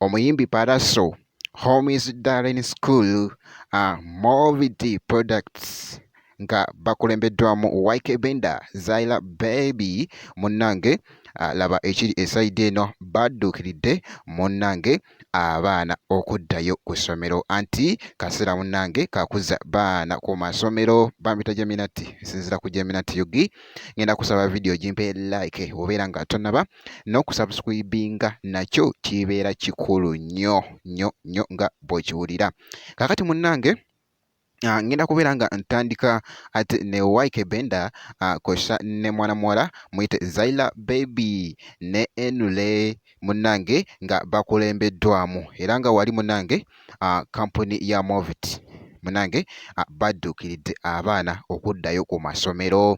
Omuyimbi Pallaso, Homies Darling School, Movity Products nga bakulembeddwamu YK Benda, Zaila Baby munnange laba ekiri esaidi eno badduukiridde munnange abaana okuddayo ku ssomero anti kaseera munnange kakuza baana ku masomero bambita Geminati sinzira ku Geminati yugi ngenda kusaba video gimpe like obeera nga tonaba n'okusubscribinga nakyo kibeera kikulu nnyo nga bw'okiwulira kakati munnange ngenda kubeera nga ntandika ate ne YK Benda kosa ne mwana muwala muyite Zaila Baby ne Enule munnange nga bakulembeddwamu era nga wali munnange kampuni ya Movit munnange badduukiridde abaana okuddayo ku masomero.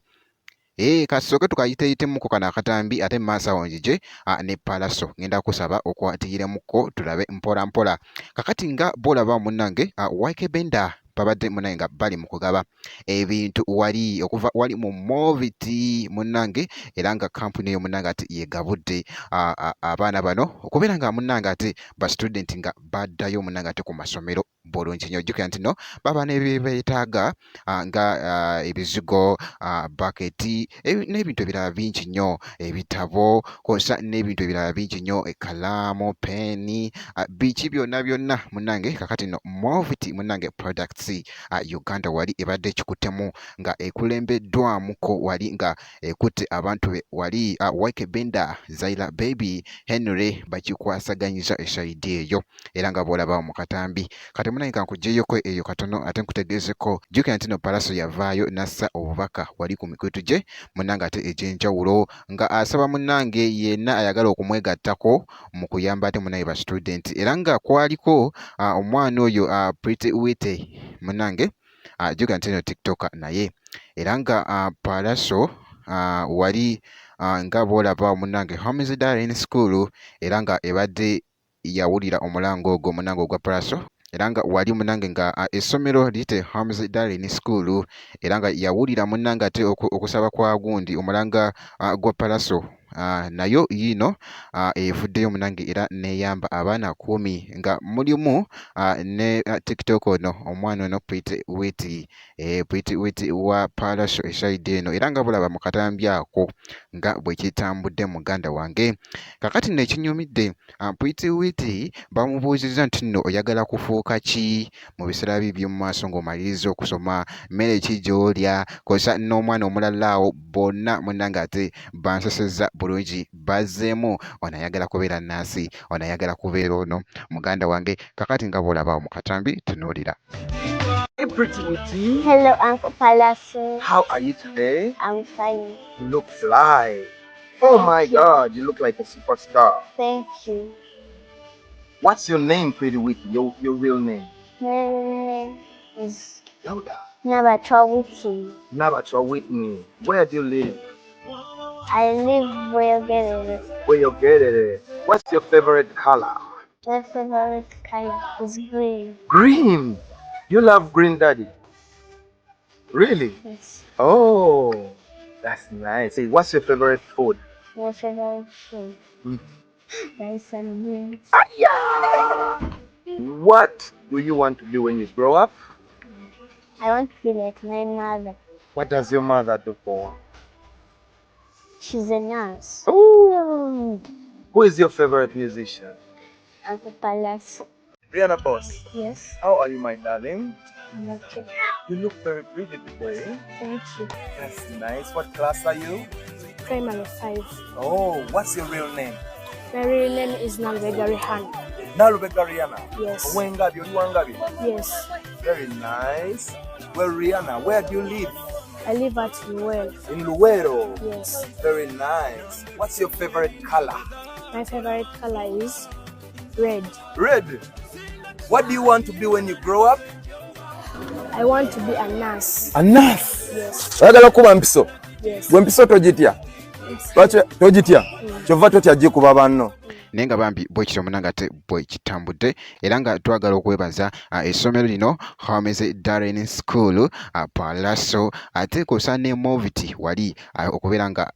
Kasooke tukayitemuko kana akatambi ate maaso awo njije ne Pallaso ngenda kusaba okwatiremuko tulabe mpola mpola kakati nga bolaba munnange YK Benda babadde munnange nga bali mu kugaba ebintu wali okuva wali mu Moviti munnange era nga kampuni eyo munnange ate yegabudde abaana bano okubeera nga munnange ate ba student nga baddayo munnange ate ku masomero bulungi nnyo ojjukira nti no baba n'ebyetaaga nga ebizigo baketi n'ebintu ebirala bingi nnyo ebitabo kosa n'ebintu ebirala bingi nnyo ekalaamu peeni biki byonna munnange kakati no Moviti munnange products Uganda wali ebadde ekikuttemu nga ekulembeddwamuko wali nga ekutte abantu be wali YK Benda, Zaila Baby, Henry bakikwasaganyiza esaidi eyo era nga bw'olaba mu katambi kati munnange kankuggyeyoko eyo katono ate nkutegeezeko jjukira nti no Pallaso yavaayo nassa obubaka wali ku mikutu gye munnange ate egy'enjawulo nga asaba munnange yenna ayagala okumwegattako mu kuyamba ate munnange ba student era nga kwaliko omwana oyo Pretty Witty munnange jjukira nti no TikTok naye era nga Pallaso wali nga bw'olaba munnange Homies Darling School era nga ebadde yawulira omulango ogwo munnange ogwa Pallaso era nga wali munnange nga essomero liyite Homies Darling School era nga yawulira munnange ate okusaba kwa gundi omulanga gwa Pallaso nayo yiino evuddeyo munnange era neeyamba abaana 10 nga mulimu ne TikTok ono omwana ono Pretty Witty wa Pallaso esaidi eno era nga bulaba mu katambi ako nga bwe kitambudde muganda wange kakati nekinyumidde Pretty Witty bamubuuzizza nti nno oyagala kufuuka ki mu biseera bibyo mu maaso ng'omaliriza okusoma mmere ki gy'olya kosa n'omwana omulala awo bonna munnange ate bansesezza bulungi bazzeemu ono ayagala kubeera Nancy ono ayagala kubeera ono muganda wange kakati nga bw'olaba mu katambi tunuulira. Hey, Pretty Witty. Hello, Uncle Pallaso. How are you today? I'm fine. You look fly. Oh my God, you look like a superstar. Thank you. What's your name, Pretty Witty? Your real name? My name is Louder. Nabatwa Witty. Nabatwa Whitney. Where do you live? I live where you Where you get it? What's your favorite color? My favorite color is green. Green. You love green, Daddy? Really? Yes. Oh, that's nice. Hey, what's your favorite food? My favorite food. Rice and beans. What do you want to do when you grow up? I want to be like my mother. What does your mother do for? She's a nurse. Oh, who is your favorite musician? Uncle Pallaso. Rihanna Boss. Yes. How are you, my darling? I'm okay. You look very pretty today. Thank you. That's nice. What class are you? Primary 5. Oh, what's your real name? My real name is Nalvega Rihanna. Nalubega Rihanna. Yes. Wengabi, Oluwangabi. Yes. Very nice. Well, Rihanna, where do you live? I live at Luel. In Luero. Yes. Very nice. What's your favorite color? My favorite color is red. Red. What do you want to be when you grow up? I want to be a nurse. A nurse? Yes. Oyagala kuba mpiso? Yes. Gwe mpiso togitya? Yes. Lwaki togitya? Kyova totya gikuba banno. naye nga bambi bwe kityo munanga ate bwe kitambudde era nga twagala okwebaza essomero lino Homes Darren School Palaso ate kosa ne Moviti wali okubeera nga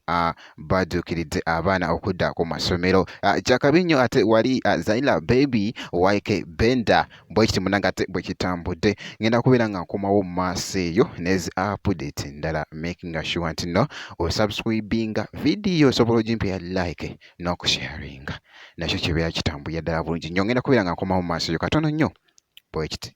badduukiridde abaana okudda ku masomero kyakabi nnyo ate wali Zaila Baby YK Benda bwe kiti munanga ate bwe kitambudde ngenda kubeera nga nkomawo mu maaso eyo nezi update ndala making sure nti no osubscribinga video osobola ogimpya like n'okusharinga nakyo kibeera kitambuya ddala bulungi nnyo ngenda kubeera nga nkomawo mu maaso eyo katono nnyo bwe kiti